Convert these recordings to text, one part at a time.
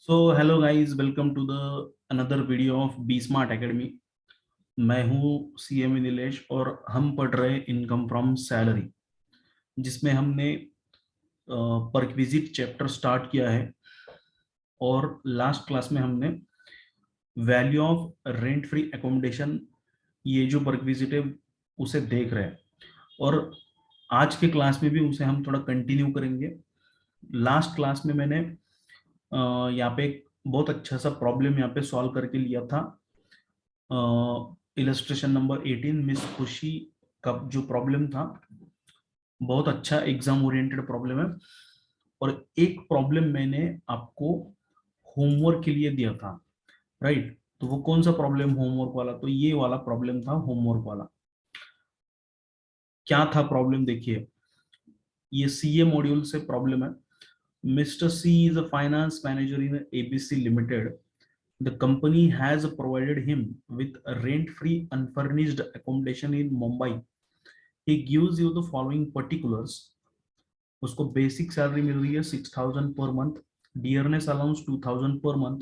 So hello guys, welcome to the another video of be smart academy. मैं हूं CM Nilesh और हम पढ़ रहे इनकम फ्रॉम सैलरी, जिसमें हमने परक्विजिट चैप्टर स्टार्ट किया है और लास्ट क्लास में हमने value of rent free accommodation, ये जो परक्विजिट है उसे देख रहे हैं। और आज के क्लास में भी उसे हम थोड़ा कंटिन्यू करेंगे। लास्ट क्लास में मैंने यहाँ पे एक बहुत अच्छा सा प्रॉब्लम यहाँ पे सॉल्व करके लिया था। इलस्ट्रेशन नंबर 18 मिस खुशी का जो प्रॉब्लम था, बहुत अच्छा एग्जाम ओरिएंटेड प्रॉब्लम है। और एक प्रॉब्लम मैंने आपको होमवर्क के लिए दिया था, राइट? तो वो कौन सा प्रॉब्लम होमवर्क वाला? तो ये वाला प्रॉब्लम था होमवर्क वाला। क्या था प्रॉब्लम? देखिए, ये सीए मॉड्यूल से प्रॉब्लम है। Mister C is a finance manager in ABC limited. The company has provided him with a rent-free unfurnished accommodation in Mumbai. He gives you the following particulars. उसको basic salary मिल रही है 6,000 per month, dearness allowance 2,000 per month,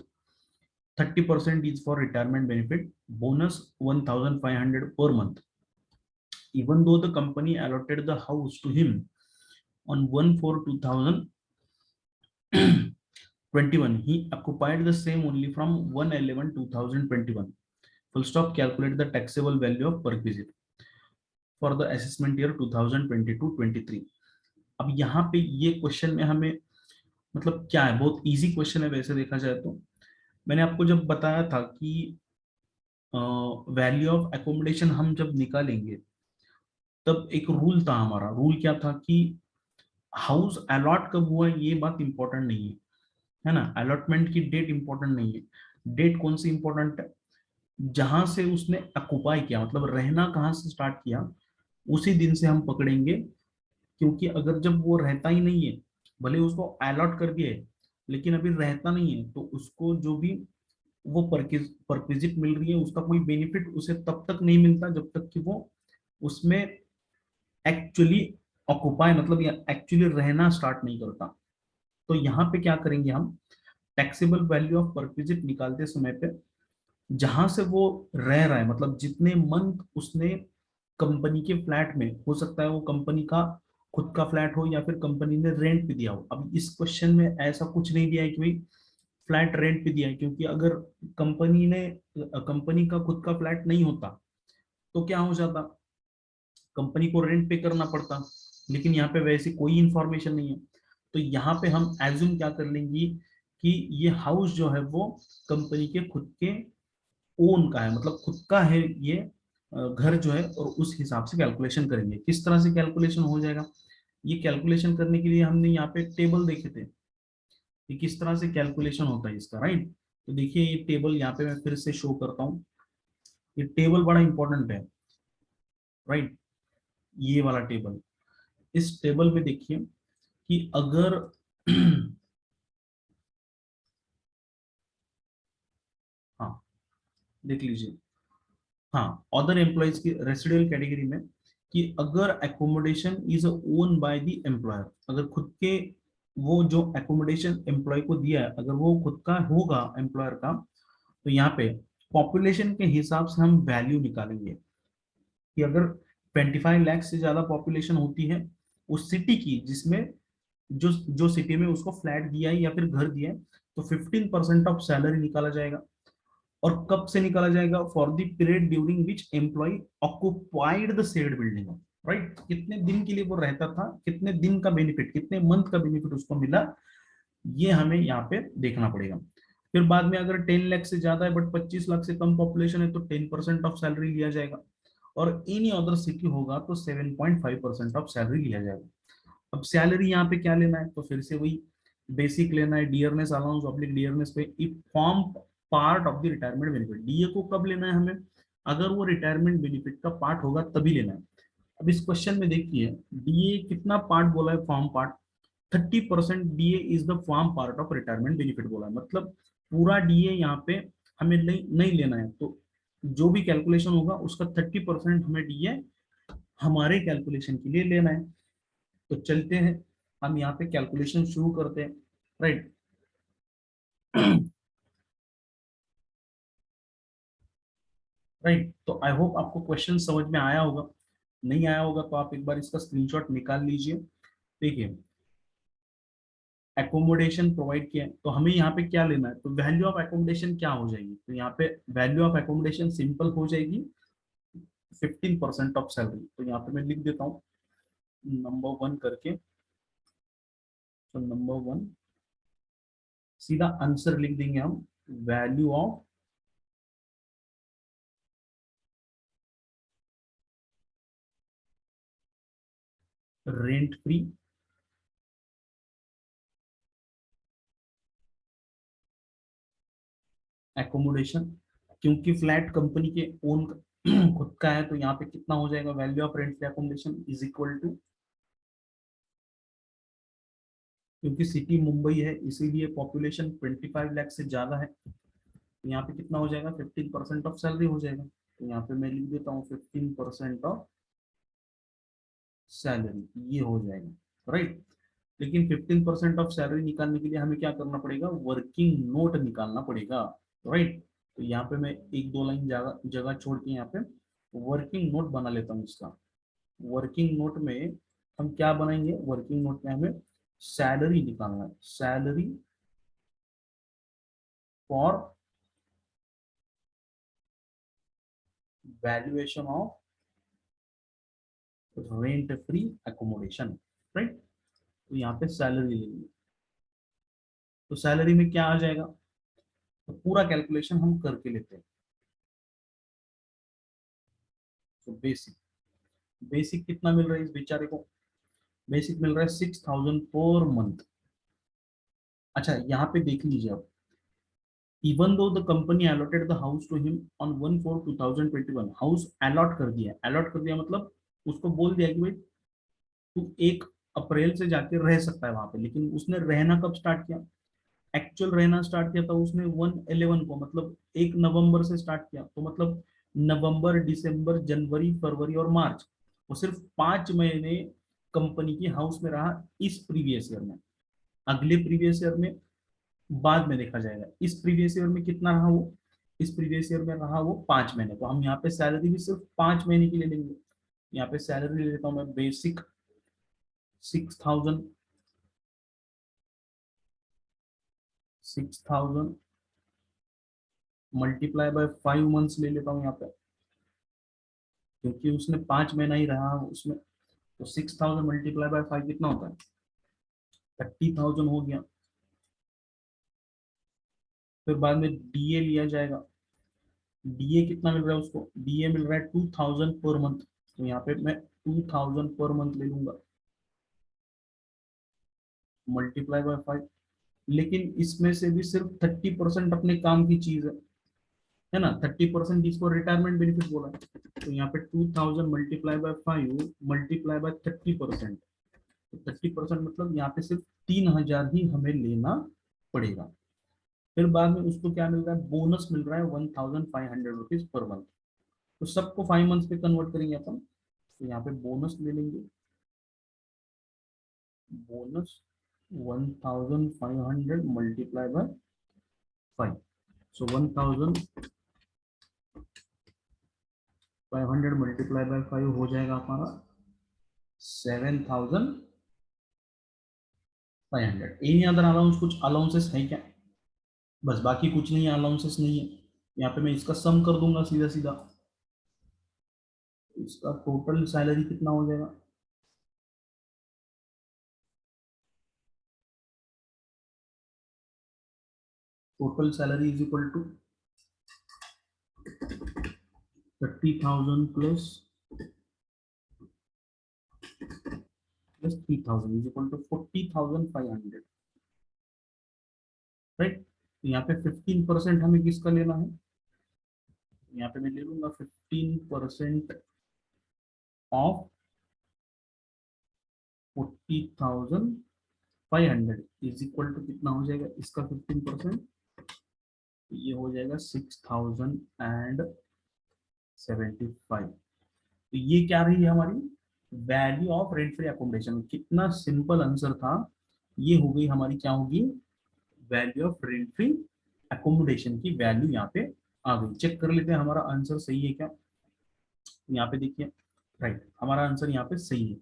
30% is for retirement benefit, bonus 1,500 per month. Even though the company allotted the house to him on 1/4/2021, he occupied the same only from 1/11/2021. Full stop. Calculate the taxable value of perquisite for the assessment year 2022-23. अब यहाँ पे ये question में हमें मतलब क्या है, बहुत इजी क्वेश्चन है वैसे देखा जाए तो। मैंने आपको जब बताया था कि वैल्यू ऑफ एकोमोडेशन हम जब निकालेंगे, तब एक रूल था हमारा। रूल क्या था कि हाउस अलॉट कब हुआ ये बात इंपॉर्टेंट नहीं है ना? अलॉटमेंट की डेट इंपॉर्टेंट नहीं है। डेट कौन सी इंपॉर्टेंट है? जहां से उसने अक्युपाई किया, मतलब रहना कहाँ से स्टार्ट किया, उसी दिन से हम पकड़ेंगे। क्योंकि अगर जब वो रहता ही नहीं है, भले उसको अलॉट कर दिया है लेकिन अभी रहता नहीं है, तो उसको जो भी वो परक्विजिट मिल रही है उसका कोई बेनिफिट उसे तब तक नहीं मिलता जब तक कि वो उसमें एक्चुअली ऑक्युपाई, मतलब एक्चुअली रहना स्टार्ट नहीं करता। तो यहाँ पे क्या करेंगे हम? टैक्सेबल वैल्यू ऑफ परक्विजिट निकालते समय पे जहां से वो रह रहा है, मतलब जितने मंथ उसने कंपनी के फ्लैट में, हो सकता है वो कंपनी का खुद का फ्लैट हो या फिर कंपनी ने रेंट पे दिया हो। अब इस क्वेश्चन में ऐसा कुछ नहीं दिया है कि भाई फ्लैट रेंट पे दिया है, क्योंकि अगर कंपनी का खुद का फ्लैट नहीं होता तो क्या हो जाता? कंपनी को रेंट पे करना पड़ता। लेकिन यहाँ पे वैसी कोई इंफॉर्मेशन नहीं है। तो यहाँ पे हम एज्यूम क्या कर लेंगे कि ये हाउस जो है वो कंपनी के खुद के ओन का है, मतलब खुद का है ये घर जो है। और उस हिसाब से कैलकुलेशन करेंगे। किस तरह से कैलकुलेशन हो जाएगा? ये कैलकुलेशन करने के लिए हमने यहाँ पे टेबल देखे थे कि किस तरह से कैलकुलेशन होता है इसका, राइट? तो देखिए, ये टेबल यहाँ पे मैं फिर से शो करता हूँ। ये टेबल बड़ा इंपॉर्टेंट है, राइट? ये वाला टेबल, इस टेबल में देखिए कि अगर हाँ, देख लीजिए। हाँ, अदर एम्प्लॉयज की रेसिडियल कैटेगरी में, कि अगर accommodation is own by the employer, अगर खुद के वो जो एकोमोडेशन एम्प्लॉय को दिया है अगर वो खुद का होगा एम्प्लॉयर का, तो यहाँ पे पॉपुलेशन के हिसाब से हम वैल्यू निकालेंगे कि अगर 25 लाख से ज्यादा पॉपुलेशन होती है उस सिटी की, जिसमें जो जो सिटी में उसको फ्लैट दिया है या फिर घर दिया है, तो 15% ऑफ सैलरी निकाला जाएगा। और कब से निकाला जाएगा? For the period during which employee occupied the said building, right? कितने दिन के लिए वो रहता था, कितने दिन का बेनिफिट, कितने मंथ का बेनिफिट उसको मिला, ये हमें यहाँ पे देखना पड़ेगा। फिर बाद में अगर 10 लाख से ज्यादा है बट 25 लाख से कम पॉपुलेशन है तो 10% ऑफ सैलरी लिया जाएगा। और एनी अदर सिटी होगा तो 7.5% ऑफ सैलरी लिया जाएगा। अब सैलरी यहाँ पे क्या लेना है? तो फिर से वही बेसिक लेना है, डियरनेस अलाउंस ऑब्लिक डियरनेस पे, if form part of the retirement benefit. DA को कब लेना है हमें? अगर वो रिटायरमेंट बेनिफिट का पार्ट होगा तभी लेना है। अब इस क्वेश्चन में देखिए, डीए कितना पार्ट बोला है? Form part. 30% DA is the form part of retirement benefit बोला है, मतलब पूरा डीए यहाँ पे हमें नहीं लेना है। तो जो भी कैलकुलेशन होगा उसका 30% हमें डीए हमारे कैलकुलेशन के लिए लेना है। तो चलते हैं, हम यहाँ पे कैलकुलेशन शुरू करते हैं, राइट? राइट, तो आई होप आपको क्वेश्चन समझ में आया होगा। नहीं आया होगा तो आप एक बार इसका स्क्रीनशॉट निकाल लीजिए। देखिए, एकोमोडेशन प्रोवाइड किया है, तो हमें यहाँ पे क्या लेना है, तो वैल्यू ऑफ एकोमोडेशन क्या हो जाएगी, तो यहाँ पे वैल्यू ऑफ एकोमोडेशन सिंपल हो जाएगी 15% ऑफ सैलरी। तो यहाँ पे मैं लिख देता हूँ नंबर 1 करके। तो नंबर 1 सीधा आंसर लिख देंगे हम, value of rent free accommodation, क्योंकि फ्लैट कंपनी के ओन खुद का है, तो यहाँ पे कितना हो जाएगा, value of rent free accommodation is equal to, क्योंकि सिटी मुंबई है इसीलिए पॉपुलेशन 25 लाख से ज्यादा है, तो यहाँ पे कितना हो जाएगा, 15% ऑफ सैलरी हो जाएगा। तो यहाँ पे मैं लिख देता हूँ 15% ऑफ सैलरी, ये हो जाएगा, राइट। लेकिन 15% ऑफ सैलरी निकालने के लिए हमें क्या करना पड़ेगा, वर्किंग नोट निकालना पड़ेगा, राइट। तो यहाँ पे मैं एक दो लाइन जगह जगह छोड़ के यहाँ पे वर्किंग नोट बना लेता हूँ इसका। वर्किंग नोट में हम क्या बनाएंगे, वर्किंग नोट में हमें सैलरी निकालना है, salary for valuation of rent free accommodation, right. तो यहाँ पे सैलरी लेंगे, तो सैलरी में क्या आ जाएगा, तो पूरा कैलकुलेशन हम करके लेते हैं। तो बेसिक, बेसिक कितना मिल रहा है इस बेचारे को, बेसिक मिल रहा है 6000 पर मंथ। अच्छा, यहाँ पे देख लीजिए आप, even though the company allotted the house to him on 1/4/2021, house allot कर दिया, अलॉट कर दिया मतलब उसको बोल दिया कि भाई तू 1 अप्रैल से जाके रह सकता है वहां पे, लेकिन उसने रहना कब स्टार्ट किया, एक्चुअल रहना स्टार्ट किया था उसने 1/11 को, मतलब 1 नवंबर से स्टार्ट किया, तो मतलब नवंबर, दिसंबर, जनवरी, फरवरी और मार्च, वो सिर्फ 5 महीने कंपनी की हाउस में रहा इस प्रीवियस ईयर में। अगले प्रीवियस ईयर में बाद में देखा जाएगा, इस प्रीवियस ईयर में कितना रहा वो, इस प्रीवियस ईयर में रहा वो 5 महीने, तो हम यहाँ पे सैलरी भी सिर्फ 5 महीने के लिए लेंगे। यहाँ पे सैलरी ले लेता हूँ मैं, बेसिक 6000, 6000 मल्टीप्लाई बाय 5 मंथ्स ले लेता हूँ यहाँ पे, क्योंकि उसने 5 महीना ही रहा उसमें। तो 6000 मल्टीप्लाई बाय 5 कितना होता है, 30,000 हो गया। फिर बाद में डीए लिया जाएगा, डीए कितना मिल रहा है उसको, डीए मिल रहा है 2000 पर मंथ, तो यहाँ पे मैं 2000 पर मंथ ले लूंगा, मल्टीप्लाई बाय 5। लेकिन इसमें से भी सिर्फ 30% अपने काम की चीज है ना, 30% इसको रिटायरमेंट बेनिफिट बोला है। तो यहाँ पे 2000 मल्टीप्लाई बाय 5 मल्टीप्लाई बाय 30%, तो 30% मतलब यहाँ पे सिर्फ 3000 ही हमें लेना पड़ेगा। फिर बाद में उसको क्या मिल रहा है, बोनस मिल रहा है 1500 रुपीज पर मंथ। तो सबको 5 मंथ्स पे कन्वर्ट करेंगे अपन, तो यहाँ पे बोनस ले लेंगे, bonus 1500 multiply by 5, so 1500 multiply by 5 हो जाएगा हमारा 7500। एनी अदर अलाउंस, कुछ अलाउंसेस है क्या, बस बाकी कुछ नहीं है, अलाउंसेस नहीं है। यहाँ पे मैं इसका सम कर दूंगा सीधा सीधा, इसका टोटल सैलरी कितना हो जाएगा, total salary is equal to 30,000 plus 3000 is equal to 40,500, right. यहाँ पे 15% हमें किसका लेना है, यहाँ पे मैं ले लूंगा 15% ऑफ 40,500 इज इक्वल टू कितना हो जाएगा, इसका 15%, ये हो जाएगा 6075। तो ये क्या रही है हमारी value of rent free accommodation, कितना सिंपल आंसर था। ये हो गई हमारी क्या होगी, value of rent free accommodation की वैल्यू यहाँ पे आ गई। चेक कर लेते हैं हमारा आंसर सही है क्या। यहाँ पे देखिए, राइट, हमारा आंसर यहाँ पे सही है।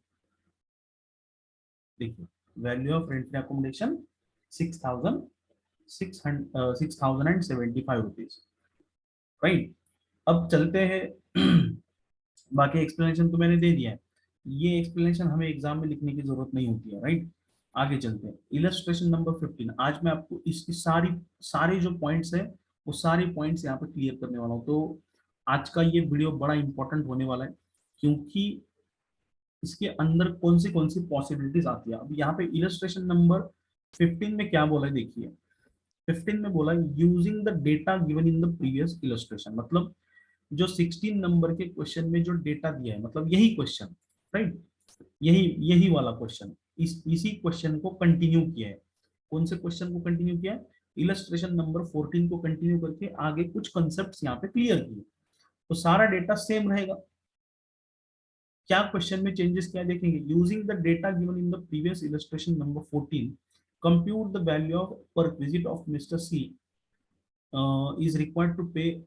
देखिए, value of rent free accommodation 6,675 rupees, right. अब चलते हैं बाकी एक्सप्लेनेशन तो मैंने दे दिया है, ये एक्सप्लेनेशन हमें एग्जाम में लिखने की जरूरत नहीं होती है, राइट। आगे चलते हैं, इलस्ट्रेशन नंबर 15। आज मैं आपको इसकी सारी जो पॉइंट्स है वो सारे पॉइंट्स यहाँ पे क्लियर करने वाला हूँ। तो आज का ये वीडियो बड़ा इंपॉर्टेंट होने वाला है, क्योंकि इसके अंदर कौन सी पॉसिबिलिटीज आती है। अब यहाँ पे इलस्ट्रेशन नंबर 15 में क्या बोला है देखिए। 15 में बोला using the data given in the previous illustration, मतलब जो 16 नंबर के क्वेश्चन में जो डेटा दिया है, मतलब यही क्वेश्चन, राइट, यही यही वाला क्वेश्चन, इसी क्वेश्चन को कंटिन्यू किया है। कौन से क्वेश्चन को कंटिन्यू किया है? इलस्ट्रेशन नंबर 14 को कंटिन्यू करके आगे कुछ कंसेप्ट यहाँ पे क्लियर किए। तो सारा डेटा सेम रहेगा। क्या क्वेश्चन में चेंजेस क्या देखेंगे? Using the data given in the previous illustration number 14, compute the value of perquisite of mister C is required to pay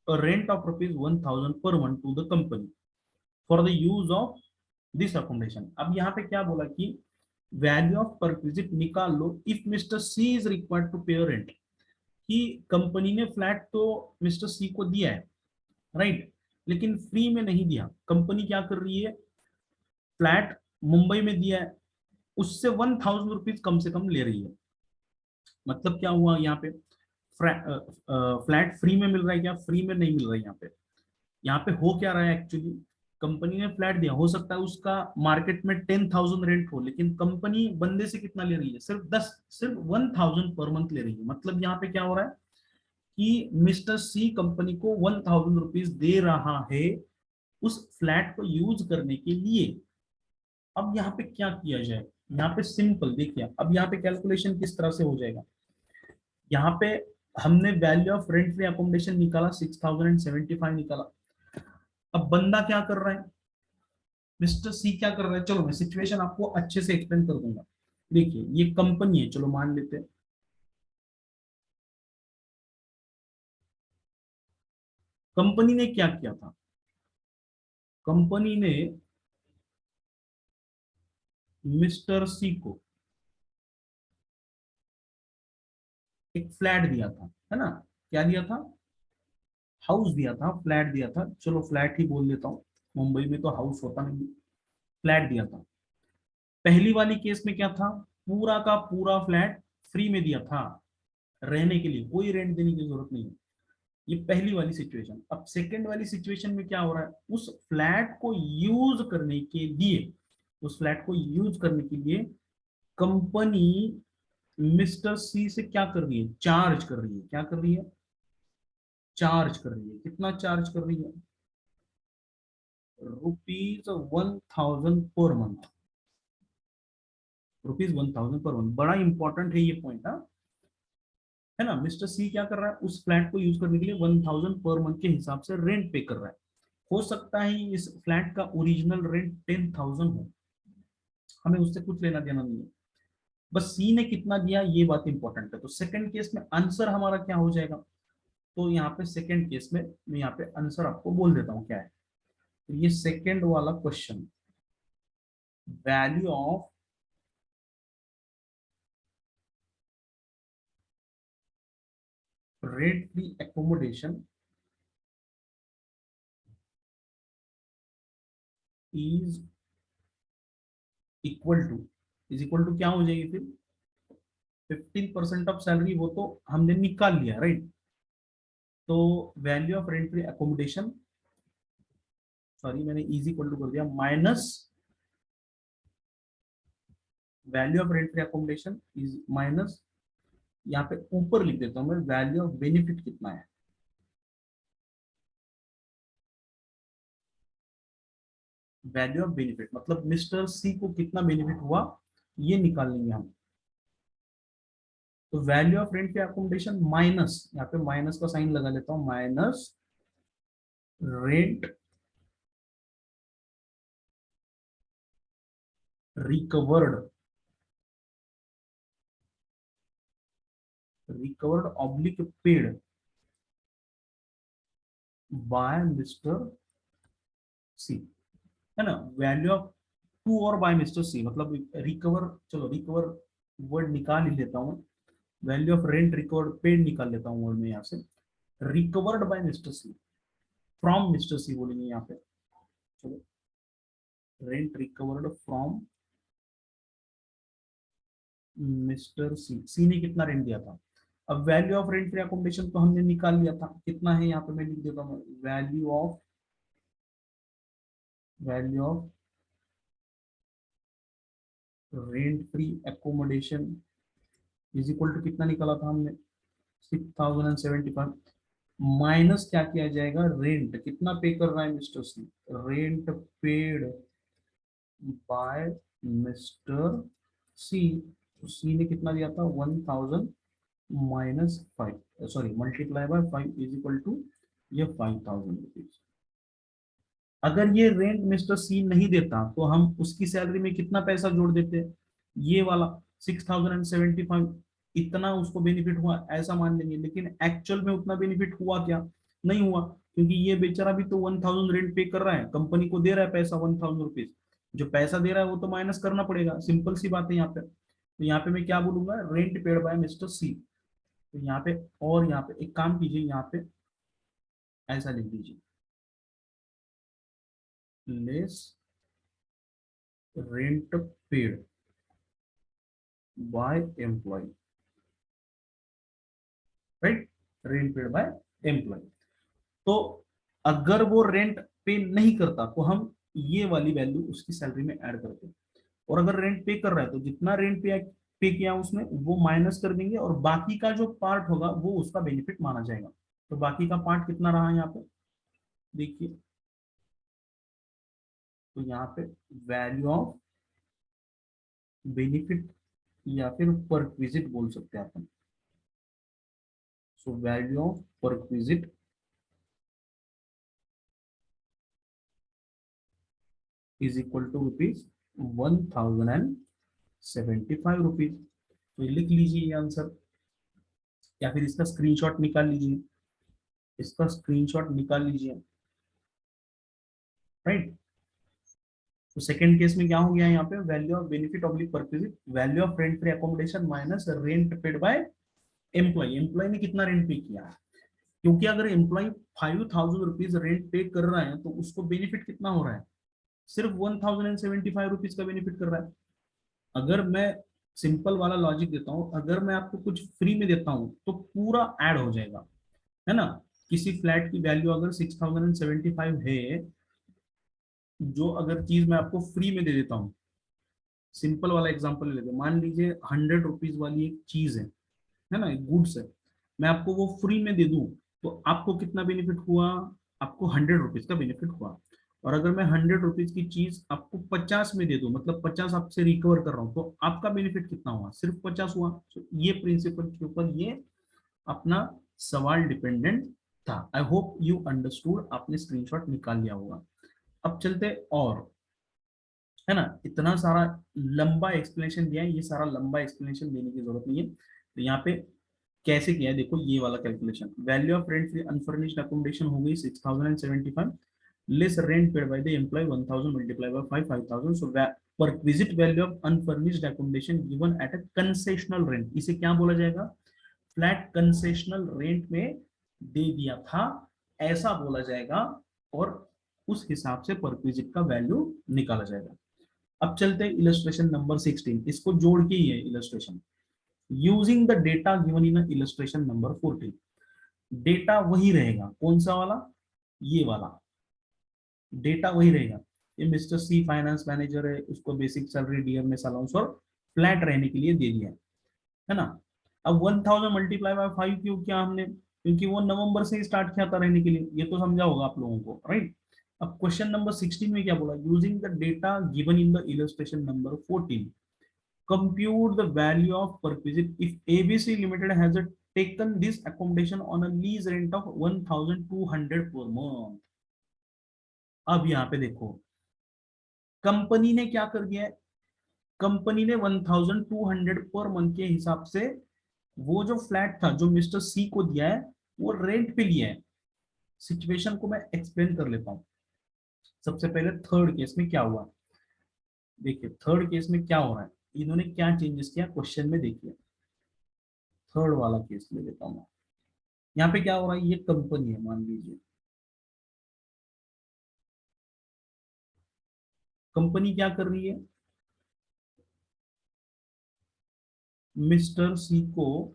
a rent of rupees 1000 per month to the company for the use of this accommodation। अब यहाँ पे क्या बोला कि value of perquisite निकाल लो if mister C is required to pay rent, कि company ने फ्लैट तो मिस्टर सी को दिया है, राइट, लेकिन फ्री में नहीं दिया। कंपनी क्या कर रही है, फ्लैट मुंबई में दिया है, उससे 1000 रुपीज कम से कम ले रही है। मतलब क्या हुआ यहाँ पे, फ्लैट फ्री में मिल रहा है क्या? फ्री में नहीं मिल रहा है। यहाँ पे हो क्या रहा है एक्चुअली, कंपनी ने फ्लैट दिया, हो सकता है उसका मार्केट में 10,000 रेंट हो, लेकिन कंपनी बंदे से कितना ले रही है? सिर्फ 1000 पर मंथ ले रही है। मतलब यहाँ पे क्या हो रहा है कि मिस्टर सी कंपनी को 1000 रुपीज दे रहा है उस फ्लैट को यूज करने के लिए। अब यहाँ पे क्या किया जाए? यहाँ पे सिंपल देखिए, अब यहाँ पे कैलकुलेशन किस तरह से हो जाएगा। यहाँ पे हमने value of rent free accommodation निकाला, 6075 निकाला। अब बंदा क्या कर रहा है, मिस्टर सी क्या कर रहा है, चलो मैं सिचुएशन आपको अच्छे से एक्सप्लेन कर दूंगा। देखिए, ये कंपनी है, चलो मान लेते हैं कंपनी ने क्या किया था। कंपनी ने मिस्टर सी को एक फ्लैट दिया था, है ना। क्या दिया था? हाउस दिया था, फ्लैट दिया था, चलो फ्लैट ही बोल देता हूँ, मुंबई में तो हाउस होता नहीं। फ्लैट दिया था। पहली वाली केस में क्या था, पूरा का पूरा फ्लैट फ्री में दिया था, रहने के लिए कोई रेंट देने की जरूरत नहीं है। ये पहली वाली सिचुएशन। अब सेकंड वाली सिचुएशन में क्या हो रहा है, उस फ्लैट को यूज करने के लिए, उस फ्लैट को यूज करने के लिए कंपनी मिस्टर सी से क्या कर रही है, चार्ज कर रही है। क्या कर रही है? चार्ज कर रही है। कितना चार्ज कर रही है? ₹1000 पर मंथ। ₹1000 पर मंथ, बड़ा इंपॉर्टेंट है ये पॉइंट, है ना। मिस्टर सी क्या कर रहा है, उस फ्लैट को यूज करने के लिए 1000 पर मंथ के हिसाब से रेंट पे कर रहा है। हो सकता है इस फ्लैट का ओरिजिनल रेंट 10,000 हो, हमें उससे कुछ लेना देना नहीं है। बस सी ने कितना दिया ये बात इंपॉर्टेंट है। तो सेकंड केस में आंसर हमारा क्या हो जाएगा, तो यहाँ पे सेकंड केस में मैं यहाँ पे आंसर आपको बोल देता हूँ क्या है। तो ये सेकंड वाला question, value of rent free accommodation is equal to क्या हो जाएगी फिर? 15% ऑफ सैलरी, वो तो हमने निकाल लिया, राइट। तो value of rent free accommodation, sorry मैंने इज इक्वल टू कर दिया, minus value of rent free accommodation is minus, यहाँ पे ऊपर लिख देता हूँ मैं, वैल्यू ऑफ बेनिफिट कितना है। वैल्यू ऑफ बेनिफिट मतलब मिस्टर सी को कितना बेनिफिट हुआ, ये निकाल लेंगे हम। तो value of rent free accommodation minus, यहाँ पे माइनस का साइन लगा लेता हूँ, minus rent recovered recovered oblique paid by mister C, है ना। वैल्यू ऑफ टू और बाय मिस्टर सी, मतलब रिकवर, चलो रिकवर वर्ड निकाल ही लेता हूँ, value of rent recovered paid निकाल लेता हूँ वर्ड में यहाँ से, recovered by mister C, from mister C बोलेंगे यहाँ पे। चलो, rent recovered from mister C, C ने कितना रेंट दिया था। अब value of rent free accommodation तो हमने निकाल लिया था, कितना है यहाँ पे मैं लिख देता हूँ, value of rent free accommodation is equal to कितना निकाला था हमने, 6075, माइनस क्या किया जाएगा, रेंट कितना पे कर रहा है mister C, rent paid by mister C, तो सी ने कितना दिया था 1000 minus 5, sorry multiply by 5 is equal to ये 5000 रुपीज। अगर ये रेंट मिस्टर सी नहीं देता तो हम उसकी सैलरी में कितना पैसा जोड़ देते, ये वाला 6075, इतना उसको बेनिफिट हुआ ऐसा मान लेंगे, लेकिन एक्चुअल में उतना बेनिफिट हुआ क्या, नहीं हुआ, क्योंकि ये बेचारा भी तो 1000 रेंट पे कर रहा है, कंपनी को दे रहा है पैसा 1000 रुपीज, जो पैसा दे रहा है वो तो माइनस करना पड़ेगा, सिंपल सी बात है यहाँ पे। तो यहाँ पे मैं क्या बोलूंगा, rent paid by mister C, तो यहाँ पे, और यहाँ पे एक काम कीजिए, यहाँ पे ऐसा लिख दीजिए, less rent paid by employee, right, rent paid by employee. तो अगर वो रेंट पे नहीं करता तो हम ये वाली वैल्यू उसकी सैलरी में ऐड करते हैं, और अगर रेंट पे कर रहा है तो जितना रेंट पे किया उसने वो माइनस कर देंगे, और बाकी का जो पार्ट होगा वो उसका बेनिफिट माना जाएगा। तो बाकी का पार्ट कितना रहा यहाँ पे देखिए, तो यहाँ पे वैल्यू ऑफ बेनिफिट या फिर परक्विजिट बोल सकते हैं अपन, so value of perquisite is equal to rupees 1075 rupees. तो लिख लीजिए ये आंसर, या फिर इसका स्क्रीनशॉट निकाल लीजिए, इसका स्क्रीनशॉट निकाल लीजिए, राइट। तो सेकंड केस में क्या हो गया यहाँ पे, value of benefit oblique perquisite, value of rent free accommodation minus rent paid by employee, employee ने कितना रेंट पे किया है, क्योंकि अगर एम्प्लॉय 5000 रुपीज रेंट पे कर रहा है तो उसको बेनिफिट कितना हो रहा है, सिर्फ 1075 रुपीज का बेनिफिट कर रहा है। अगर मैं सिंपल वाला लॉजिक देता हूँ, अगर मैं आपको कुछ फ्री में देता हूँ तो पूरा ऐड हो जाएगा, है ना। किसी फ्लैट की वैल्यू अगर 6075 है, जो अगर चीज मैं आपको फ्री में दे देता हूँ, सिंपल वाला एग्जांपल ले लेते हैं, मान लीजिए 100 रुपीज वाली एक चीज है ना, एक गुड्स है, मैं आपको वो फ्री में दे दूं तो आपको कितना बेनिफिट हुआ, आपको 100 रुपीज का बेनिफिट हुआ। और अगर मैं 100 रुपीज की चीज आपको 50 में दे दूं, मतलब 50 आपसे रिकवर कर रहा हूँ, तो आपका बेनिफिट कितना हुआ, सिर्फ 50 हुआ। तो ये प्रिंसिपल के ऊपर ये अपना सवाल डिपेंडेंट था। आई होप यू अंडरस्टूड, आपने स्क्रीनशॉट निकाल लिया होगा। अब चलते और, है ना, इतना सारा लंबा एक्सप्लेनेशन दिया है, ये सारा लंबा एक्सप्लेनेशन देने की जरूरत नहीं है। तो यहाँ पे कैसे किया है देखो, ये वाला calculation, value of rent free unfurnished accommodation हो गई 6075, less rent paid by the employee 1000 multiply by 5 5000, so perquisite value of unfurnished accommodation given at a concessional rent, इसे क्या बोला जाएगा, फ्लैट कंसेशनल रेंट में दे दिया था ऐसा बोला जाएगा, और उस हिसाब से परक्विजिट का वैल्यू निकाला जाएगा। अब चलते हैं इलस्ट्रेशन नंबर 16, इसको जोड़ के ही है illustration, using the data given in illustration number 14, data वही रहेगा, कौन सा वाला, ये वाला डेटा वही रहेगा। ये मिस्टर सी फाइनेंस मैनेजर है, उसको बेसिक सैलरी डीएमएस अलाउंस और फ्लैट रहने के लिए दे दिया है ना। अब 1000 मल्टीप्लाई बाय 5 क्यों किया हमने, क्योंकि वो नवंबर से ही स्टार्ट किया था रहने के लिए, ये तो समझा होगा आप लोगों को, राइट। अब क्वेश्चन नंबर 16 में क्या बोला, using the data given in the illustration number 14, compute the value of perquisite if ABC Limited has taken this accommodation on a lease rent of 1200 per month। अब यहाँ पे देखो, कंपनी ने क्या कर दिया है, कंपनी ने 1200 पर मंथ के हिसाब से वो जो फ्लैट था जो मिस्टर सी को दिया है वो रेंट पे लिया है। सिचुएशन को मैं एक्सप्लेन कर लेता हूँ। सबसे पहले थर्ड केस में क्या हुआ, देखिए थर्ड केस में क्या हो रहा है, इन्होंने क्या चेंजेस किया क्वेश्चन में, देखिए थर्ड वाला केस ले लेता हूँ। यहाँ पे क्या हो रहा है, ये कंपनी है मान लीजिए, कंपनी क्या कर रही है, मिस्टर सी को,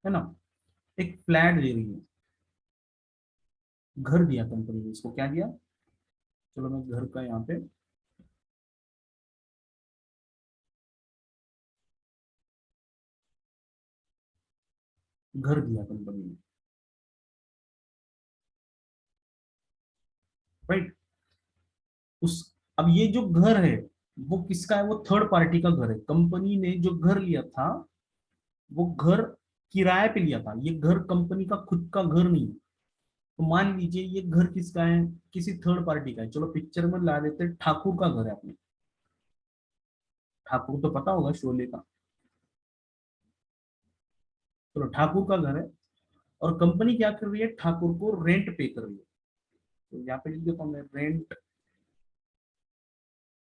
है ना, एक फ्लैट दे रही है, घर दिया कंपनी ने इसको, क्या दिया, चलो मैं घर का यहाँ पे, घर दिया कंपनी ने, राइट। उस, अब ये जो घर है वो किसका है, वो थर्ड पार्टी का घर है। कंपनी ने जो घर लिया था वो घर किराए पे लिया था, ये घर कंपनी का खुद का घर नहीं है। तो मान लीजिए ये घर किसका है, किसी थर्ड पार्टी का है। चलो पिक्चर में ला देते हैं, ठाकुर का घर है अपने, ठाकुर तो पता होगा शोले का, चलो ठाकुर का घर है, और कंपनी क्या कर रही है, ठाकुर को रेंट पे कर रही है। तो यहाँ पे लिख देता हूँ मैं, rent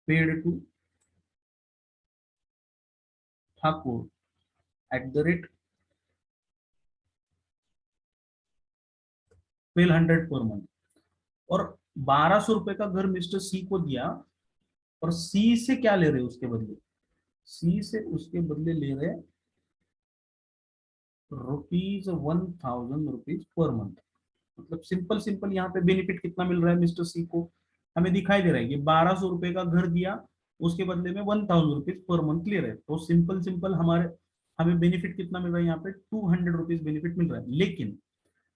paid to Thakur at the rate 1200 पर मंथ। और 1200 रुपए का घर मिस्टर सी को दिया, और सी से क्या ले रहे हैं उसके बदले, सी से उसके बदले ले रहे ₹1000 पर मंथ। मतलब सिंपल सिंपल यहाँ पे बेनिफिट कितना मिल रहा है मिस्टर सी को, हमें दिखाई दे रहा है कि 1200 रुपए का घर दिया, उसके बदले में ₹1000 पर मंथ ले रहे हैं। तो सिंपल सिंपल हमारे, हमें बेनिफिट कितना मिल रहा है यहाँ पे, ₹200 बेनिफिट मिल रहा है। लेकिन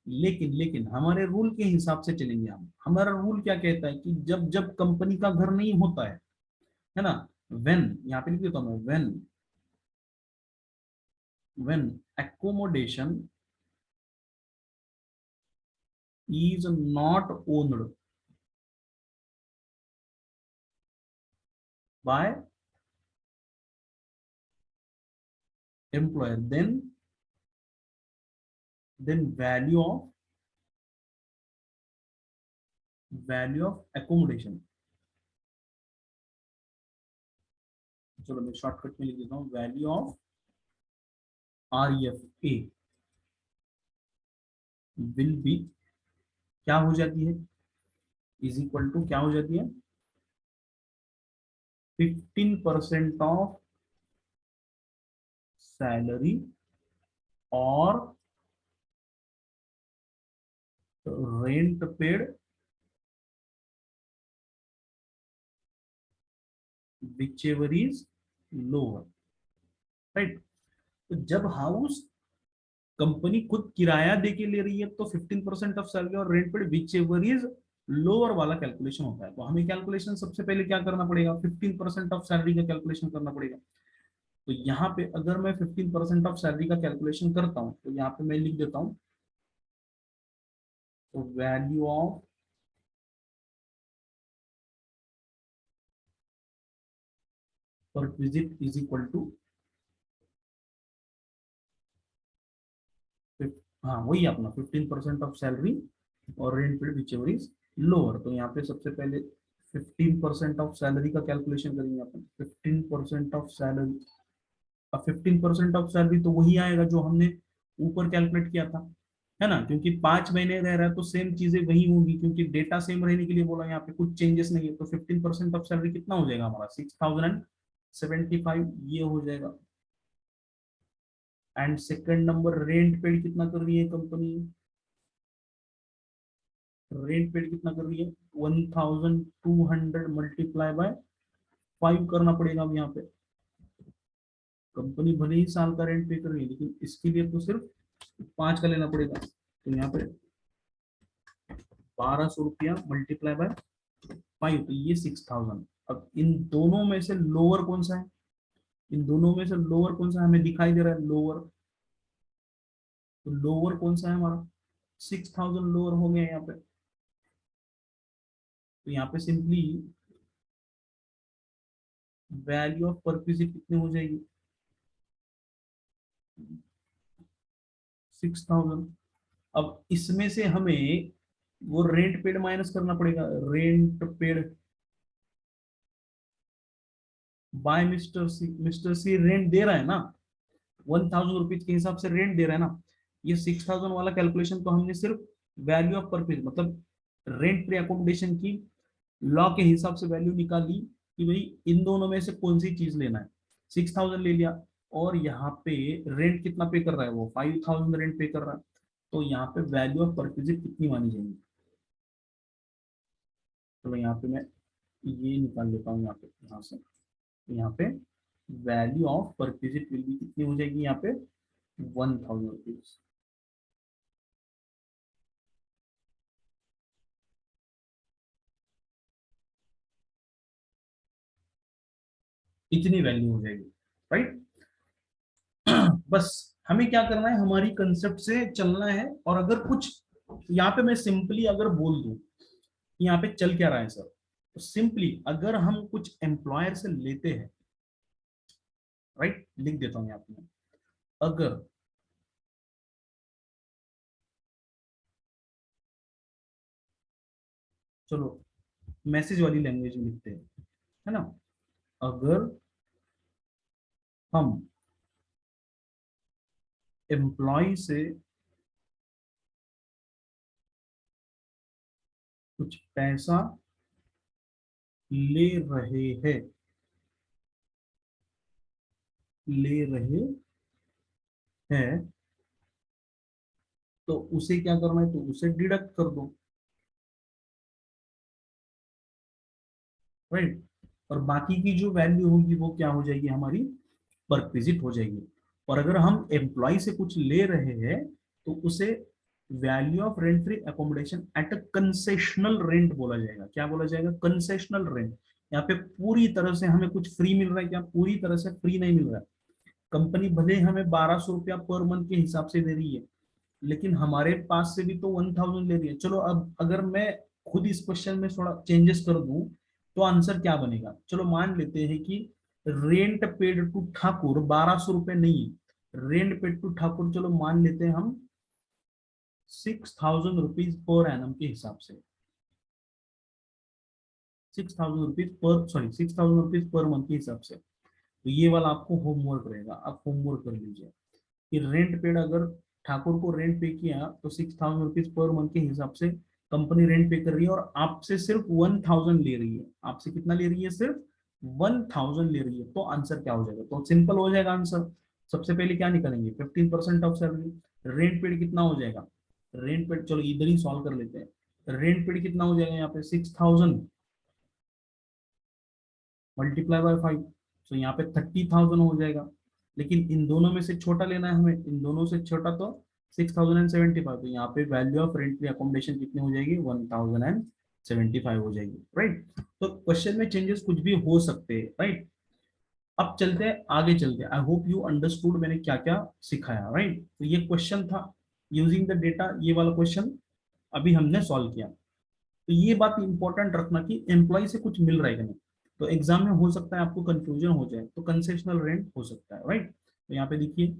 लेकिन हमारे रूल के हिसाब से चलेंगे हम। हमारा रूल क्या कहता है कि जब जब कंपनी का घर नहीं होता है ना, व्हेन, यहाँ पे लिख देता हूँ मैं, when accommodation is not owned by employer, then value of accommodation, चलो मैं शॉर्टकट में लिख देता हूँ, value of REFA will be, क्या हो जाती है, इज इक्वल टू क्या हो जाती है, 15% ऑफ सैलरी और rent paid which ever is lower, right. तो जब हाउस कंपनी खुद किराया दे के ले रही है तो 15% ऑफ सैलरी और rent paid which ever is lower वाला कैलकुलेशन होता है। तो हमें कैलकुलेशन सबसे पहले क्या करना पड़ेगा, 15% ऑफ सैलरी का कैलकुलेशन करना पड़ेगा। तो यहाँ पे अगर मैं 15% ऑफ सैलरी का कैलकुलेशन करता हूँ तो यहाँ पे मैं लिख देता हूँ, तो वैल्यू ऑफ पर विजिट इज इक्वल टू, हाँ वही अपना 15% ऑफ सैलरी और rent paid which ever is lower. तो यहाँ पे सबसे पहले 15% ऑफ सैलरी का कैलकुलेशन करेंगे अपन, 15% ऑफ सैलरी। अब 15% ऑफ सैलरी तो वही आएगा जो हमने ऊपर कैलकुलेट किया था, है ना, क्योंकि 5 महीने रह रहा है तो सेम चीजें वही होंगी, क्योंकि डेटा सेम रहने के लिए बोला, यहाँ पे कुछ चेंजेस नहीं है। तो 15% ऑफ सैलरी कितना हो जाएगा हमारा, 6075 ये हो जाएगा। And second number, rent paid कितना कर रही है कंपनी, रेंट पेड कितना कर रही है, 1200 मल्टीप्लाई बाय 5 करना पड़ेगा अब यहाँ पे। कंपनी भले ही साल का रेंट पे कर रही है लेकिन इसके लिए तो सिर्फ 5 का लेना पड़ेगा। तो यहाँ पे 1200 रुपया मल्टीप्लाई बाय 5, तो ये 6000। अब इन दोनों में से लोअर कौन सा है, इन दोनों में से लोअर कौन सा है? हमें दिखाई दे रहा है लोअर, तो लोअर कौन सा है हमारा, 6000 लोअर हो गया यहाँ पे। तो यहाँ पे सिंपली वैल्यू ऑफ परक्विजिट कितनी हो जाएगी? 6000। अब इसमें से हमें वो रेंट पेड माइनस करना पड़ेगा। Rent paid by mister C rent दे रहा है ना, 1000 रुपीज के हिसाब से रेंट दे रहा है ना। ये 6000 वाला कैलकुलेशन तो हमने सिर्फ वैल्यू ऑफ पर पीस मतलब रेंट फ्री अकोमोडेशन की लॉ के हिसाब से वैल्यू निकाली कि भाई इन दोनों में से कौन सी चीज लेना है। 6000 ले लिया, और यहाँ पे रेंट कितना पे कर रहा है, वो 5000 रेंट पे कर रहा है। तो यहाँ पे वैल्यू ऑफ परक्विजिट कितनी मानी जाएगी? चलो यहाँ पे मैं ये निकाल लेता हूँ, यहाँ पे यहाँ से यहाँ पे value of perquisite will be कितनी हो जाएगी यहाँ पे? 1000 रुपीज। इतनी वैल्यू हो जाएगी, राइट। बस हमें क्या करना है, हमारी कंसेप्ट से चलना है। और अगर कुछ यहाँ पे मैं सिंपली अगर बोल दूं यहाँ पे चल क्या रहा है सर, तो सिंपली अगर हम कुछ एम्प्लॉयर से लेते हैं, राइट, लिख देता हूं यहाँ पे, अगर चलो मैसेज वाली लैंग्वेज में लिखते हैं, है ना। अगर हम एम्प्लॉय से कुछ पैसा ले रहे हैं, ले रहे हैं, तो उसे क्या करना है, तो उसे डिडक्ट कर दो, राइट। और बाकी की जो वैल्यू होगी वो क्या हो जाएगी, हमारी परक्विजिट हो जाएगी। और अगर हम एम्प्लॉय से कुछ ले रहे हैं तो उसे value of rent free accommodation eight a concessional rent बोला जाएगा। क्या बोला जाएगा? Concessional rent. यहाँ पे पूरी तरह से हमें कुछ फ्री मिल रहा है क्या? पूरी तरह से फ्री नहीं मिल रहा है। कंपनी भले हमें 1200 रुपया पर मंथ के हिसाब से दे रही है, लेकिन हमारे पास से भी तो 1000 ले रही है। चलो अब अगर मैं खुद इस क्वेश्चन में थोड़ा चेंजेस कर दूं तो आंसर क्या बनेगा? चलो मान लेते हैं कि रेंट पेड टू ठाकुर 1200 रुपये नहीं है, रेंट पेड टू ठाकुर चलो मान लेते हैं हम 6000 रुपीज पर एनम के हिसाब से, 6000 rupees per, sorry 6000 rupees per month के हिसाब से। तो ये वाला आपको होमवर्क रहेगा, आप होमवर्क कर लीजिए कि रेंट पेड अगर ठाकुर को रेंट पे किया तो 6000 रुपीज पर मंथ के हिसाब से कंपनी रेंट पे कर रही है, और आपसे सिर्फ 1000 ले रही है। आपसे कितना ले रही है? सिर्फ 1000 ले रही है। तो आंसर क्या हो जाएगा? तो सिंपल हो जाएगा आंसर। सबसे पहले क्या निकालेंगे? 15% ऑफ सैलरी। रेंट पेड कितना हो जाएगा? रेंट पेड चलो इधर ही सॉल्व कर लेते हैं। रेंट पेड कितना हो जाएगा यहाँ पे? 6000 मल्टीप्लाई बाय 5, तो यहाँ पे 30,000 हो जाएगा। लेकिन इन दोनों में से छोटा लेना है हमें, इन दोनों से छोटा तो 6075। तो यहाँ पे वैल्यू ऑफ रेंट अकोमोडेशन कितनी हो जाएगी? 1075 हो जाएगी, राइट। तो क्वेश्चन में चेंजेस कुछ भी हो सकते हैं, राइट। अब चलते हैं आगे, चलते हैं। आई होप यू अंडरस्टूड मैंने क्या क्या सिखाया, राइट। तो ये क्वेश्चन था यूजिंग द डेटा, ये वाला क्वेश्चन अभी हमने सॉल्व किया। तो ये बात इंपॉर्टेंट रखना कि एम्प्लॉय से कुछ मिल रहा है कि नहीं। तो एग्जाम में हो सकता है आपको कंफ्यूजन हो जाए, तो कंसेशनल रेंट हो सकता है, राइट। तो यहाँ पे देखिए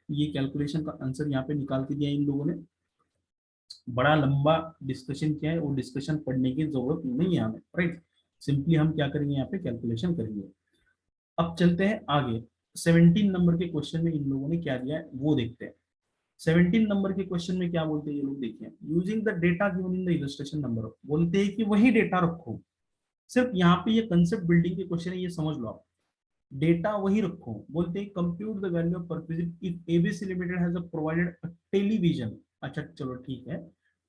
ये कैलकुलेशन का आंसर यहाँ पे निकाल के दिया इन लोगों ने। बड़ा लंबा डिस्कशन किया है, वो डिस्कशन पढ़ने की जरूरत नहीं है हमें, राइट। सिंपली हम क्या करेंगे, यहाँ पे कैलकुलेशन करेंगे। अब चलते हैं आगे। 17 नंबर के क्वेश्चन में इन लोगों ने क्या दिया है वो देखते हैं। 17 नंबर के क्वेश्चन में क्या बोलते हैं ये लोग, देखिए। Using the data given in the illustration number, बोलते हैं कि वही डेटा रखो। सिर्फ यहाँ पे ये कंसेप्ट बिल्डिंग के क्वेश्चन है, ये समझ लो आप। डेटा वही रखो। बोलते हैं compute the value of perquisite if ABC limited has provided a television. अच्छा चलो ठीक है,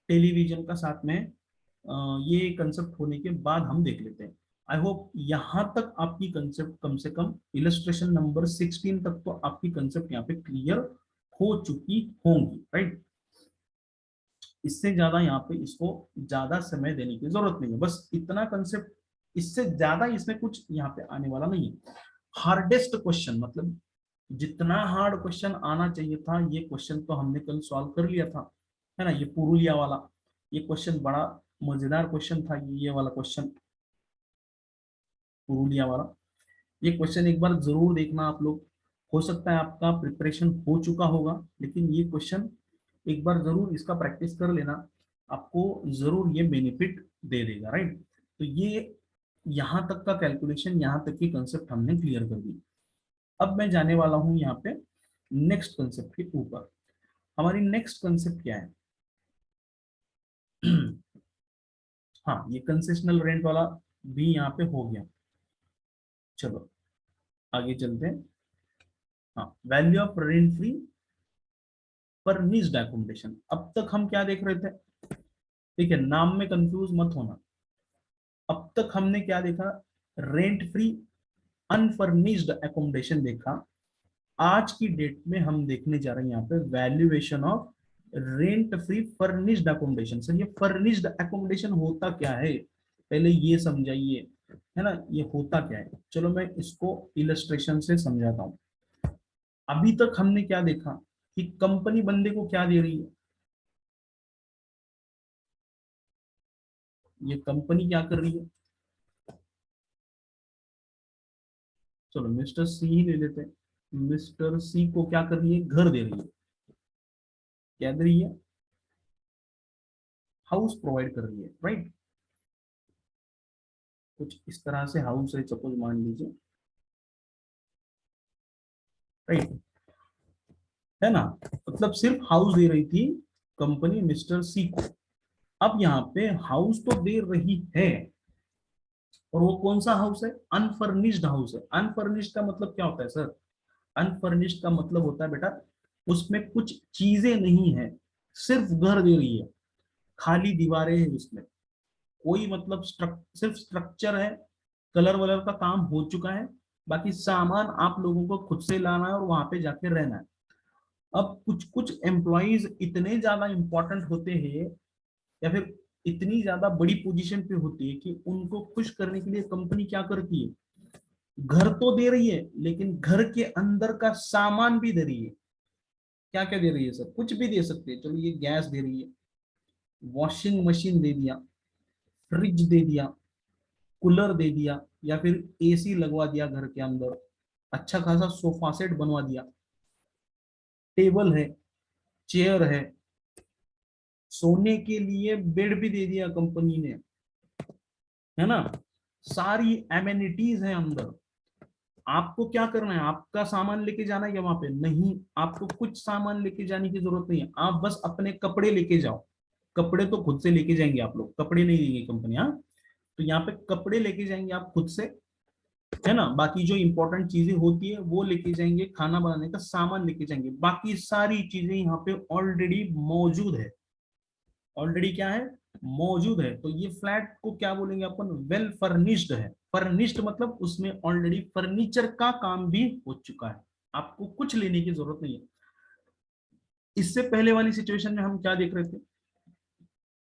टेलीविजन का साथ में ये कंसेप्ट होने के बाद हम देख लेते हैं। आई होप यहाँ तक आपकी कंसेप्ट, कम से कम इलस्ट्रेशन नंबर 16 तक तो आपकी कंसेप्ट यहाँ पे क्लियर हो चुकी होंगी, राइट। इससे ज्यादा यहाँ पे इसको ज्यादा समय देने की जरूरत नहीं है, बस इतना कंसेप्ट। इससे ज्यादा इसमें कुछ यहाँ पे आने वाला नहीं है। हार्डेस्ट क्वेश्चन मतलब जितना हार्ड क्वेश्चन आना चाहिए था, ये क्वेश्चन तो हमने कल सॉल्व कर लिया था, है ना। ये पुरुलिया वाला, ये क्वेश्चन बड़ा मजेदार क्वेश्चन था, ये वाला क्वेश्चन पुरुलिया वाला। ये क्वेश्चन एक बार जरूर देखना आप लोग। हो सकता है आपका प्रिपरेशन हो चुका होगा, लेकिन ये क्वेश्चन एक बार जरूर इसका प्रैक्टिस कर लेना, आपको जरूर ये बेनिफिट दे देगा, राइट। तो ये यहाँ तक का कैलकुलेशन, यहाँ तक की कंसेप्ट हमने क्लियर कर दी। अब मैं जाने वाला हूँ यहाँ पे नेक्स्ट कंसेप्ट के ऊपर। हमारी नेक्स्ट कंसेप्ट क्या है? हाँ, ये कंसेशनल रेंट वाला भी यहाँ पे हो गया। चलो आगे चलते हैं। हाँ, value of rent free furnished accommodation. अब तक हम क्या देख रहे थे? ठीक है, नाम में कंफ्यूज मत होना। अब तक हमने क्या देखा? रेंट फ्री अनफर्निश्ड एकोमोडेशन देखा। आज की डेट में हम देखने जा रहे हैं यहाँ पे valuation of rent free furnished accommodation. Sir, ये फर्निश्ड एकोमोडेशन होता क्या है, पहले ये समझाइए, है ना, ये होता क्या है। चलो मैं इसको इलस्ट्रेशन से समझाता हूँ। अभी तक हमने क्या देखा कि कंपनी बंदे को क्या दे रही है? ये कंपनी क्या कर रही है? चलो मिस्टर सी ही ले लेते हैं। मिस्टर सी को क्या कर रही है? घर दे रही है। क्या दे रही है? हाउस प्रोवाइड कर रही है, राइट। कुछ इस तरह से हाउस है, सपोज मान लीजिए, राइट, है ना। मतलब सिर्फ हाउस दे रही थी कंपनी मिस्टर सी को। अब यहाँ पे हाउस तो दे रही है, और वो कौन सा हाउस है? अनफर्निश्ड हाउस है। अनफर्निश्ड का मतलब क्या होता है सर? अनफर्निश्ड का मतलब होता है बेटा, उसमें कुछ चीजें नहीं है, सिर्फ घर दे रही है, खाली दीवारें हैं उसमें, कोई मतलब सिर्फ स्ट्रक्चर है, कलर वलर का काम हो चुका है, बाकी सामान आप लोगों को खुद से लाना है और वहां पे जाके रहना है। अब कुछ कुछ एम्प्लॉयज इतने ज्यादा इंपॉर्टेंट होते हैं, या फिर इतनी ज्यादा बड़ी पोजीशन पे होती है कि उनको खुश करने के लिए कंपनी क्या करती है? घर तो दे रही है, लेकिन घर के अंदर का सामान भी दे रही है। क्या क्या दे रही है सर? कुछ भी दे सकते हैं। चलो, ये गैस दे रही है, वॉशिंग मशीन दे दिया, फ्रिज दे दिया, कूलर दे दिया, या फिर एसी लगवा दिया घर के अंदर, अच्छा खासा सोफा सेट बनवा दिया, टेबल है, चेयर है, सोने के लिए बेड भी दे दिया कंपनी ने, है ना। सारी एमेनिटीज है अंदर। आपको क्या करना है? आपका सामान लेके जाना है क्या वहां पे? नहीं, आपको कुछ सामान लेके जाने की जरूरत नहीं है, आप बस अपने कपड़े लेके जाओ। कपड़े तो खुद से लेके जाएंगे आप लोग, कपड़े नहीं देंगे कंपनी, हाँ। तो यहाँ पे कपड़े लेके जाएंगे आप खुद से, है ना। बाकी जो इंपॉर्टेंट चीजें होती है वो लेके जाएंगे, खाना बनाने का सामान लेके जाएंगे, बाकी सारी चीजें यहाँ पे ऑलरेडी मौजूद है। ऑलरेडी क्या है? मौजूद है। तो ये फ्लैट को क्या बोलेंगे अपन? वेल फर्निश्ड है। फर्निश्ड मतलब उसमें ऑलरेडी फर्नीचर का काम भी हो चुका है, आपको कुछ लेने की जरूरत नहीं है। इससे पहले वाली सिचुएशन में हम क्या देख रहे थे?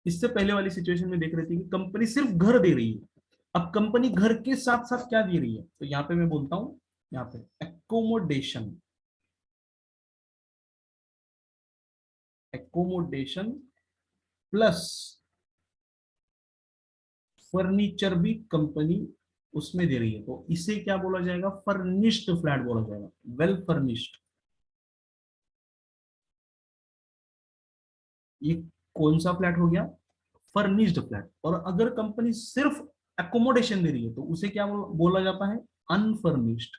इससे पहले वाली सिचुएशन में देख रहे थे कि कंपनी सिर्फ घर दे रही है। अब कंपनी घर के साथ साथ क्या दे रही है? तो यहाँ पे मैं बोलता हूं, यहाँ पे एकोमोडेशन। एकोमोडेशन प्लस फर्नीचर भी कंपनी उसमें दे रही है, तो इसे क्या बोला जाएगा? फर्निश्ड फ्लैट बोला जाएगा, वेल फर्निश्ड। ये कौन सा फ्लैट हो गया? Furnished flat. और अगर कंपनी सिर्फ एकोमोडेशन दे रही है तो उसे क्या बोला जाता है? Unfurnished,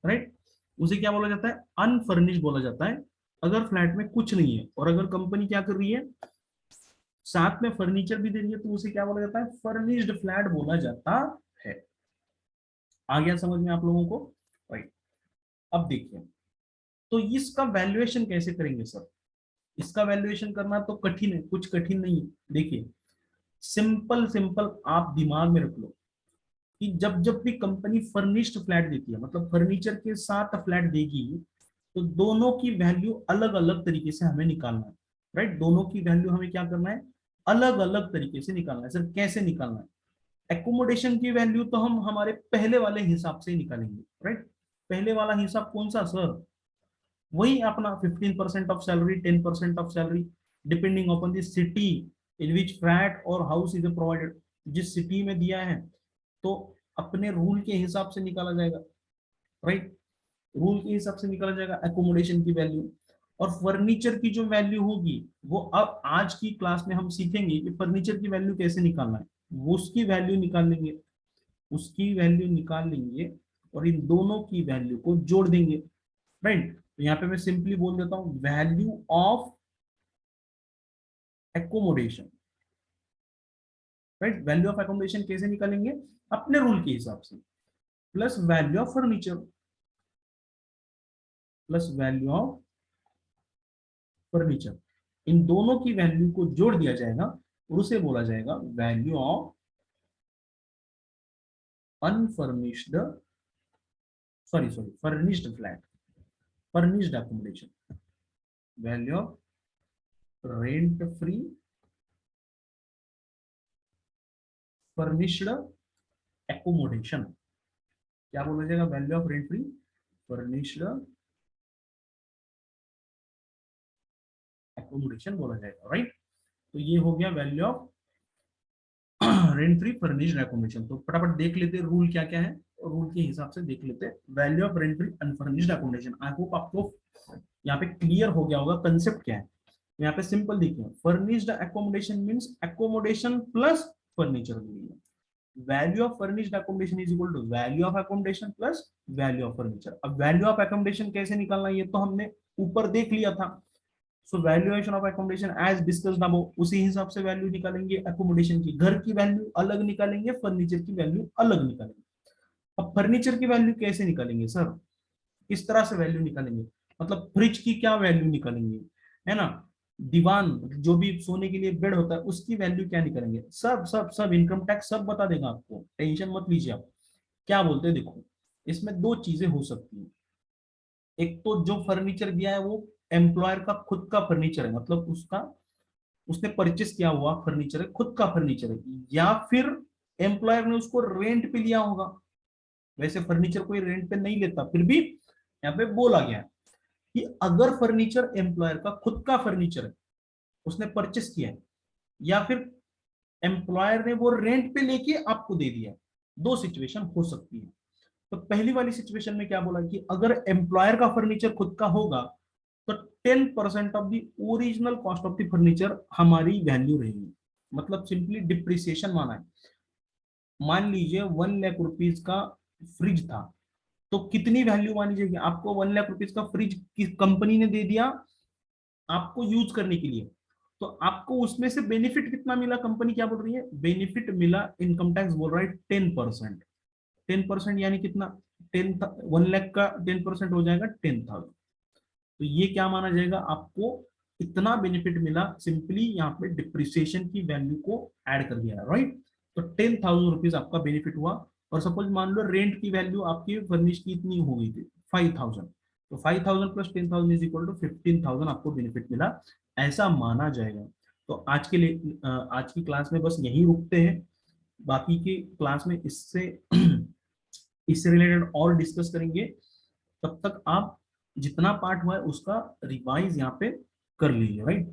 right. उसे क्या बोला जाता है? अनफर्निश्ड बोला जाता है अगर फ्लैट में कुछ नहीं है। और अगर कंपनी क्या कर रही है? साथ में फर्नीचर भी दे रही है, तो उसे क्या बोला जाता है? फर्निश्ड फ्लैट बोला जाता है। आ गया समझ में आप लोगों को? राइट। अब देखिए, तो इसका वैल्यूएशन कैसे करेंगे सर? इसका वैल्यूएशन करना तो कठिन है, कुछ कठिन नहीं है। देखिए, सिंपल सिंपल आप दिमाग में रख लो कि जब जब भी कंपनी फर्निश्ड फ्लैट देती है, मतलब फर्नीचर के साथ फ्लैट देगी, तो दोनों की वैल्यू अलग अलग तरीके से हमें निकालना है, राइट। दोनों की वैल्यू हमें क्या करना है? अलग अलग तरीके से निकालना है। सर कैसे निकालना है? एकोमोडेशन की वैल्यू तो हम हमारे पहले वाले हिसाब से निकालेंगे, राइट। पहले वाला हिसाब कौन सा सर? वही अपना 15% of salary, 10% of salary. Depending upon the city in which flat और हाउस इज प्रोवाइडेड। जिस सिटी में दिया है तो अपने रूल के हिसाब से निकाला जाएगा, राइट। रूल के हिसाब से निकाला जाएगा एकोमोडेशन की वैल्यू। और फर्नीचर की जो वैल्यू होगी वो अब आज की क्लास में हम सीखेंगे कि फर्नीचर की वैल्यू कैसे निकालना है। वो उसकी वैल्यू निकाल लेंगे, उसकी वैल्यू निकाल लेंगे और इन दोनों की वैल्यू को जोड़ देंगे, राइट। तो यहाँ पे मैं सिंपली बोल देता हूं value of accommodation, right. Value of accommodation कैसे निकालेंगे, अपने रूल के हिसाब से, plus value of furniture, plus value of furniture, इन दोनों की वैल्यू को जोड़ दिया जाएगा और उसे बोला जाएगा value of unfurnished, sorry furnished flat, furnished accommodation, value of rent free furnished accommodation. क्या बोला जाएगा, value of rent free furnished accommodation बोला जाएगा, राइट। तो ये हो गया value of rent free furnished accommodation. तो फटाफट देख लेते हैं रूल क्या क्या है और रूल के हिसाब से देख लेते हैं value of rent free unfurnished accommodation. I hope आपको यहाँ पे क्लियर हो गया होगा कंसेप्ट क्या है। यहाँ पे सिंपल देखिए, furnished accommodation means accommodation plus furniture. Value of furnished accommodation is equal to value of accommodation plus value of furniture. अब वैल्यू ऑफ एकोमोडेशन कैसे निकालना है ये तो हमने ऊपर देख लिया था। So valuation of accommodation as discussed above, उसी हिसाब से वैल्यू निकालेंगे एकोमोडेशन की। घर की वैल्यू अलग निकालेंगे, फर्नीचर की वैल्यू अलग निकालेंगे। अब फर्नीचर की वैल्यू कैसे निकालेंगे सर, किस तरह से वैल्यू निकालेंगे, मतलब फ्रिज की क्या वैल्यू निकालेंगे, है ना, दीवान जो भी सोने के लिए बेड होता है उसकी वैल्यू क्या निकालेंगे, सब सब सब इनकम टैक्स सब बता देगा आपको, टेंशन मत लीजिए आप। क्या बोलते हैं देखो, इसमें दो चीजें हो सकती है। एक तो जो फर्नीचर दिया है वो एम्प्लॉयर का खुद का फर्नीचर है, मतलब उसका उसने परचेस किया हुआ फर्नीचर है, खुद का फर्नीचर है, या फिर एम्प्लॉयर ने उसको रेंट पे लिया होगा। वैसे फर्नीचर कोई रेंट पे नहीं लेता, फिर भी यहाँ पे बोला गया है कि अगर फर्नीचर एम्प्लॉयर का खुद का फर्नीचर है, उसने परचेस किया है, या फिर एम्प्लॉयर ने वो रेंट पे लेके आपको दे दिया, दो सिचुएशन हो सकती है। तो पहली वाली सिचुएशन में क्या बोला कि अगर एम्प्लॉयर का फर्नीचर खुद का होगा तो 10% of the original cost of the furniture हमारी वैल्यू रहेगी। मतलब सिंपली डिप्रिसिएशन माना है। मान लीजिए 1 लाख रुपीज का फ्रिज था, तो कितनी वैल्यू मानी जाएगी, आपको 1 लाख रुपीज का फ्रिज किस कंपनी ने दे दिया आपको यूज करने के लिए, तो आपको उसमें से बेनिफिट कितना मिला, कंपनी क्या बोल रही है बेनिफिट मिला, इनकम टैक्स बोल रहा है 10%। 10% यानी कितना, 1 लाख का 10% हो जाएगा 10,000। तो ये क्या माना जाएगा, आपको इतना बेनिफिट मिला, सिंपली यहाँ पे डिप्रिसिएशन की वैल्यू को ऐड कर दिया, राइट। तो 10,000 रुपीज आपका बेनिफिट हुआ। और सपोज मान लो रेंट की वैल्यू आपकी फर्निश की इतनी हो गई थी 5,000, तो 5,000 प्लस 10,000 इज इक्वल टू 15,000 आपको बेनिफिट मिला, ऐसा माना जाएगा। तो आज के लिए आज की क्लास में बस यही रुकते हैं। बाकी की क्लास में इससे इससे रिलेटेड और डिस्कस करेंगे। तब तक आप जितना पार्ट हुआ है उसका रिवाइज यहाँ पे कर लीजिए, राइट।